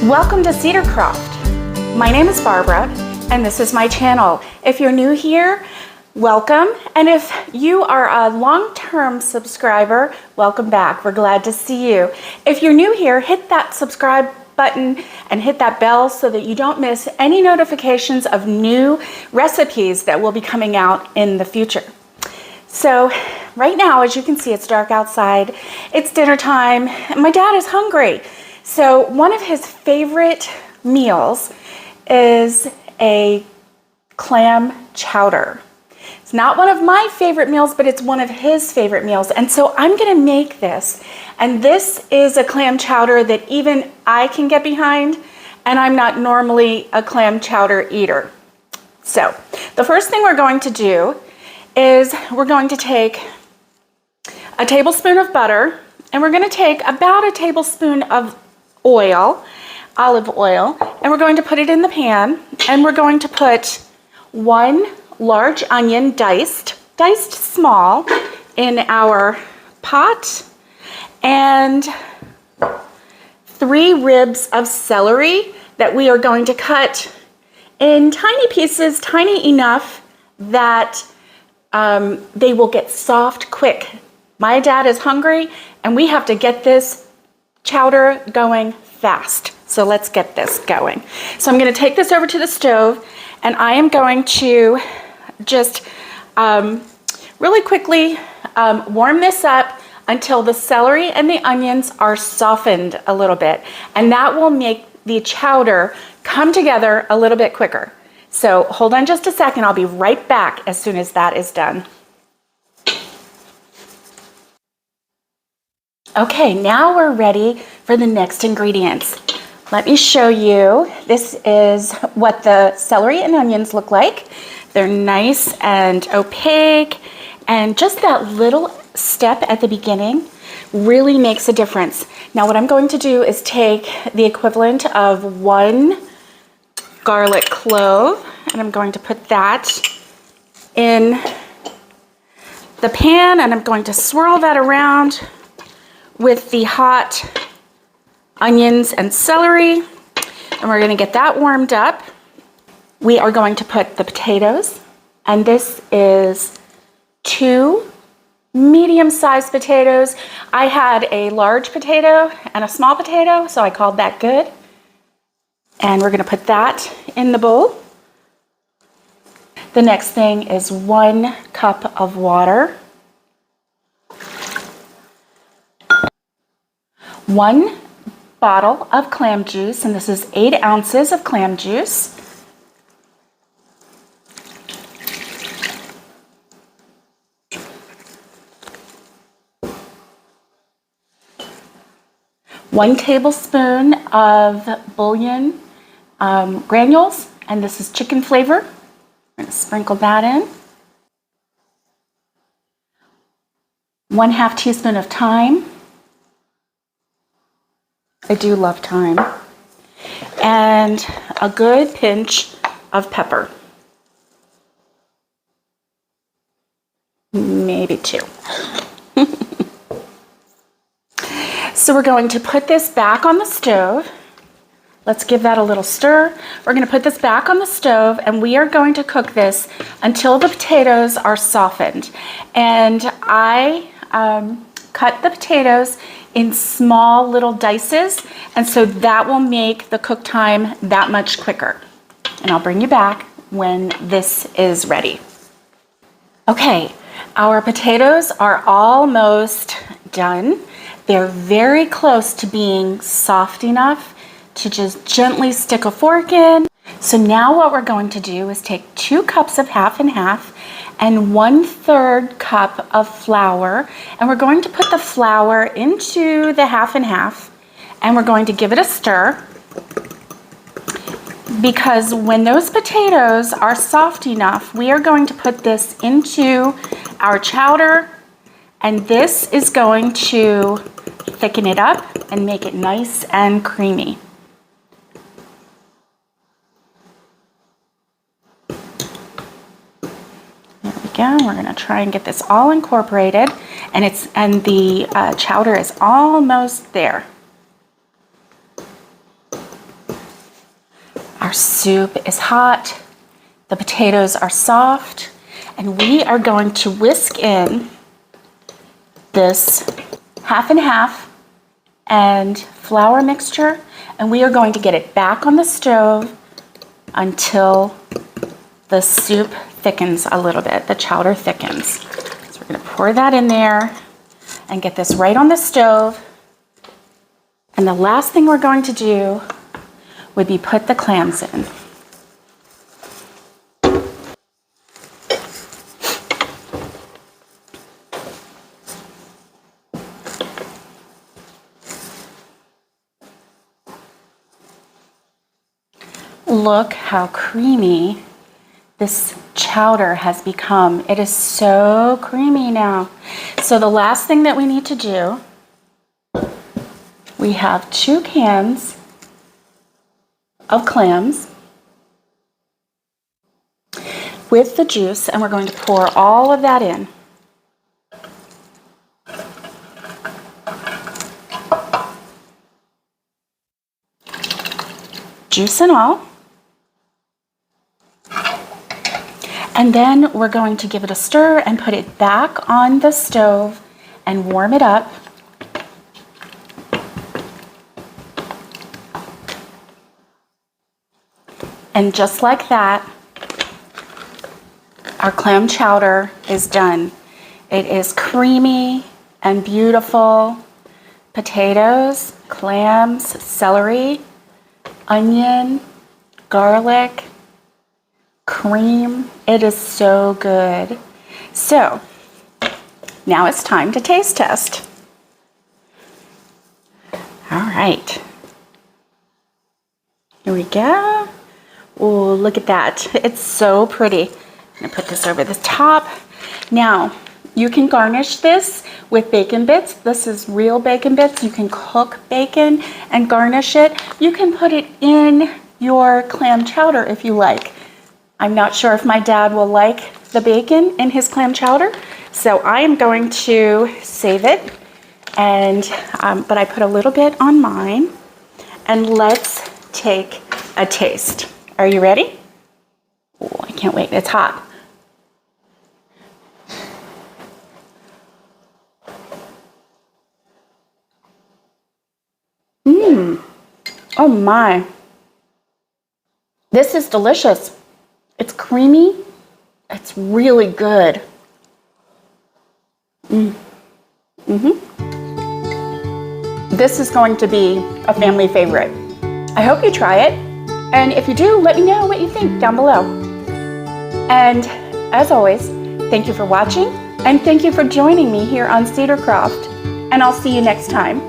Welcome to Cedarcroft. My name is Barbara and this is my channel. If you're new here, welcome. And if you are a long-term subscriber, welcome back. We're glad to see you. If you're new here, hit that subscribe button and hit that bell so that you don't miss any notifications of new recipes that will be coming out in the future. So right now, as you can see, it's dark outside. It's dinner time and my dad is hungry. So one of his favorite meals is a clam chowder. It's not one of my favorite meals, but it's one of his favorite meals. And so I'm gonna make this. And this is a clam chowder that even I can get behind, and I'm not normally a clam chowder eater. So the first thing we're going to do is we're going to take a tablespoon of butter, and we're gonna take about a tablespoon of olive oil, and we're going to put it in the pan, and we're going to put one large onion diced small in our pot, and 3 ribs of celery that we are going to cut in tiny pieces, tiny enough that they will get soft quick. My dad is hungry and we have to get this chowder going fast. So let's get this going. So I'm going to take this over to the stove and I am going to just really quickly warm this up until the celery and the onions are softened a little bit. And that will make the chowder come together a little bit quicker. So hold on just a second. I'll be right back as soon as that is done. Okay, now we're ready for the next ingredients. Let me show you. This is what the celery and onions look like. They're nice and opaque, and just that little step at the beginning really makes a difference. Now what I'm going to do is take the equivalent of 1 garlic clove, and I'm going to put that in the pan, and I'm going to swirl that around with the hot onions and celery, and we're going to get that warmed up. We are going to put the potatoes, and this is 2 medium-sized potatoes. I had a large potato and a small potato, so I called that good. And we're going to put that in the bowl. The next thing is 1 cup of water, 1 bottle of clam juice, and this is 8 ounces of clam juice. One tablespoon of bouillon granules, and this is chicken flavor. I'm going to sprinkle that in. 1/2 teaspoon of thyme. I do love thyme. And a good pinch of pepper. Maybe 2. So we're going to put this back on the stove. Let's give that a little stir. We're going to put this back on the stove and we are going to cook this until the potatoes are softened. And I cut the potatoes in small little dices, and so that will make the cook time that much quicker. And I'll bring you back when this is ready. Okay, our potatoes are almost done. They're very close to being soft enough to just gently stick a fork in. So now what we're going to do is take 2 cups of half and half and 1/3 cup of flour, and we're going to put the flour into the half and half, and we're going to give it a stir, because when those potatoes are soft enough, we are going to put this into our chowder, and this is going to thicken it up and make it nice and creamy. There we go. We're going to try and get this all incorporated, and the chowder is almost there. Our soup is hot, the potatoes are soft, and we are going to whisk in this half and half and flour mixture, and we are going to get it back on the stove until the soup thickens a little bit, the chowder thickens. So we're going to pour that in there and get this right on the stove. And the last thing we're going to do would be put the clams in. Look how creamy this chowder has become. It is so creamy now. So the last thing that we need to do, we have 2 cans of clams with the juice, and we're going to pour all of that in. Juice and all. And then we're going to give it a stir and put it back on the stove and warm it up. And just like that, our clam chowder is done. It is creamy and beautiful. Potatoes, clams, celery, onion, garlic, cream. It is so good. So now it's time to taste test. All right. Here we go. Oh, look at that. It's so pretty. I'm gonna put this over the top. Now, you can garnish this with bacon bits. This is real bacon bits. You can cook bacon and garnish it. You can put it in your clam chowder if you like. I'm not sure if my dad will like the bacon in his clam chowder, so I am going to save it, and but I put a little bit on mine, and let's take a taste. Are you ready? Oh, I can't wait. It's hot. Oh my. This is delicious. It's creamy. It's really good. This is going to be a family favorite. I hope you try it. And if you do, let me know what you think down below. And as always, thank you for watching, and thank you for joining me here on Cedarcroft. And I'll see you next time.